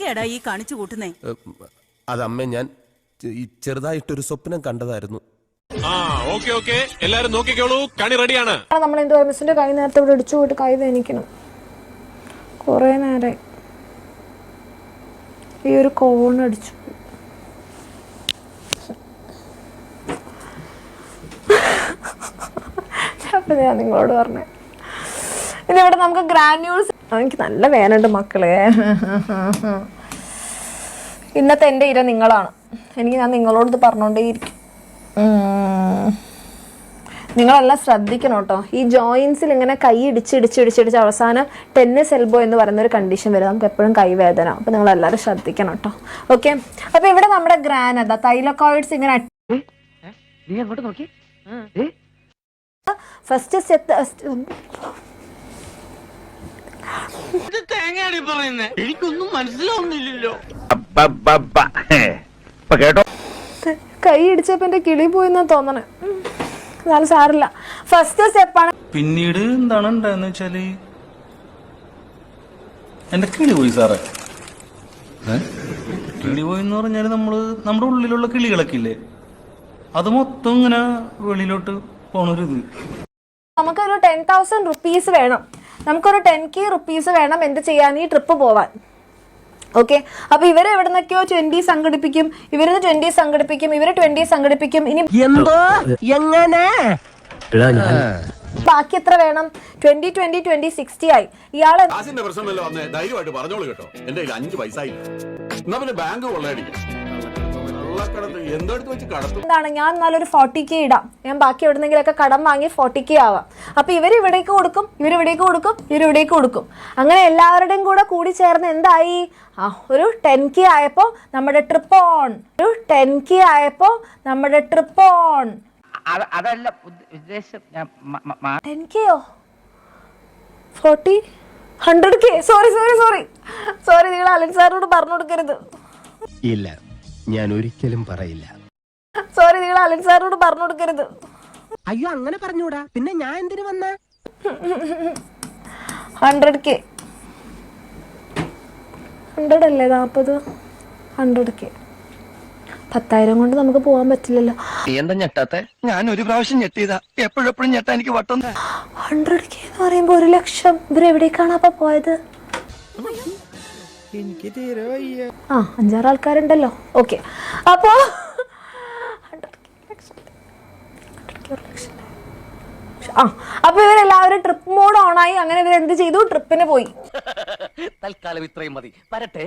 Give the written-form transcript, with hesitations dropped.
എന്തൊക്കെയാടാ ഈ കാണിച്ചു കൂട്ടുന്നേ? അതമ്മേ ഞാൻ ചെറുതായിട്ടൊരു സ്വപ്നം കണ്ടതായിരുന്നു. എല്ലാരും നോക്കിക്കോളൂ, കണി റെഡിയാണ്. നമ്മൾ എന്തോ മിസ്സിന്റെ കൈ നേരത്തെ ഇവിടെ ഇടിച്ചു പോയിട്ട് കൈ വേനിക്കണം. കുറെ നേരം ഈ ഒരു കോൺ അടിച്ചു. അപ്പൊ ഞാൻ നിങ്ങളോട് പറഞ്ഞേ, ഇനി ഇവിടെ നമുക്ക് ഗ്രാന്യൂൾസ്. എനിക്ക് നല്ല വേനുണ്ട് മക്കളെ. ഇന്നത്തെ എൻ്റെ ഇര നിങ്ങളാണ്. ഞാൻ നിങ്ങളോട് ഇത് പറഞ്ഞോണ്ടേയിരിക്കും. നിങ്ങളെല്ലാം ശ്രദ്ധിക്കണം കേട്ടോ. ഈ ജോയിൻസിൽ ഇങ്ങനെ കൈ ഇടിച്ച് അവസാനം ടെന്നീസ് എൽബോ എന്ന് പറയുന്ന ഒരു കണ്ടീഷൻ വരും. നമുക്ക് എപ്പോഴും കൈവേദന. അപ്പോൾ നിങ്ങൾ എല്ലാവരും ശ്രദ്ധിക്കണം കേട്ടോ. ഓക്കെ, അപ്പോൾ ഇവിടെ നമ്മുടെ ഗ്രാനത തൈലക്കോയിഡ്സ് ഇങ്ങനെ ഫസ്റ്റ് സെറ്റ്. എനിക്കൊന്നും മനസ്സിലാവുന്നില്ലല്ലോ. കൈ ഇടിച്ചപ്പോ എന്റെ കിളി പോയിന്നാ തോന്നണേ. എന്നാലും സാറില്ല. ഫസ്റ്റ് സ്റ്റെപ്പാണ്. പിന്നീട് എന്താണ് ഉണ്ടായെന്ന് വെച്ചാല് എന്റെ കിളി പോയി സാറേ. കിളി പോയി എന്ന് പറഞ്ഞാല് നമ്മുടെ ഉള്ളിലുള്ള കിളികളൊക്കെ ഇല്ലേ, അത് മൊത്തം ഇങ്ങനെ വെളിയിലോട്ട് പോണൊരിത്. നമുക്കൊരു 10,000 rupees വേണം. നമുക്കൊരു 10K rupees വേണം എന്ത് ചെയ്യാൻ, ഈ ട്രിപ്പ് പോവാൻ. ഓക്കെ, അപ്പൊ ഇവര് എവിടെ നിന്നൊക്കെയോ 20 സംഘടിപ്പിക്കും, ഇവര് 20 സംഘടിപ്പിക്കും, ഇവര് 20 സംഘടിപ്പിക്കും. ഇനി എന്തോ എങ്ങനെ ബാക്കി എത്ര വേണം? 20 20 20 60 ആയി. ഇയാള് പ്രശ്നമല്ലോ, ധൈര്യമായിട്ട് പറഞ്ഞോളൂ കേട്ടോ. എന്റെ 5 പൈസ ബാങ്ക് കൊള്ളയടിക്കും. എന്താണ്, ഞാൻ എന്നാലൊരു 40K ഇടാം. ഞാൻ ബാക്കി എവിടെന്നെങ്കിലൊക്കെ കടം വാങ്ങി 40K ആവാം. അപ്പൊ ഇവരിവിടേക്ക് കൊടുക്കും, ഇവരിവിടേക്ക് കൊടുക്കും, ഇവരിവിടേക്ക് കൊടുക്കും. അങ്ങനെ എല്ലാവരുടെയും കൂടി ചേർന്ന് എന്തായി? ഒരു 10K ആയപ്പോ നമ്മുടെ ട്രിപ്പ് ഓൺ. ഒരു 10K ആയപ്പോ നമ്മുടെ ട്രിപ്പ് ഓൺ. അതല്ല ഉദ്ദേശം. 10Kയോ 40 100K? സോറി നിങ്ങൾ അലൻ സാറിനോട് പറഞ്ഞു കൊടുക്കരുത്. ഇല്ല, ഞാൻ ഒരിക്കലും പറയില്ല. സോറി നിങ്ങൾ അലൻ സാറിനോട് പറഞ്ഞു കൊടുക്കരുത്. അയ്യോ, അങ്ങനെ പറഞ്ഞൂടാ. പിന്നെ ഞാൻ എന്തിനു വന്ന 100K 100 അല്ലേ 40? 100K 10,000 കൊണ്ട് നമുക്ക് പോകാൻ പറ്റില്ലല്ലോ. എന്താ ഞെട്ടാത്തെ? ഞാൻ ഒരു പ്രാവശ്യം ഞെട്ടിയതാ, എപ്പോഴും ഞെട്ടാ എനിക്ക് വട്ടം. 100K എന്ന് പറയുമ്പോ 1 ലക്ഷം. ഇവരെവിടേക്കാണ് അപ്പൊ പോയത്? എനിക്ക് തീരെ വയ്യ. 5-6 ആൾക്കാരുണ്ടല്ലോ. ഓക്കെ, അപ്പോ 100K അപ്പൊ ഇവരെല്ലാവരും ട്രിപ്പ് മോഡ് ഓണായി. അങ്ങനെ ഇവരെന്ത് ചെയ്തു? ട്രിപ്പിന് പോയി. തൽക്കാലം ഇത്രയും മതി. വരട്ടെ.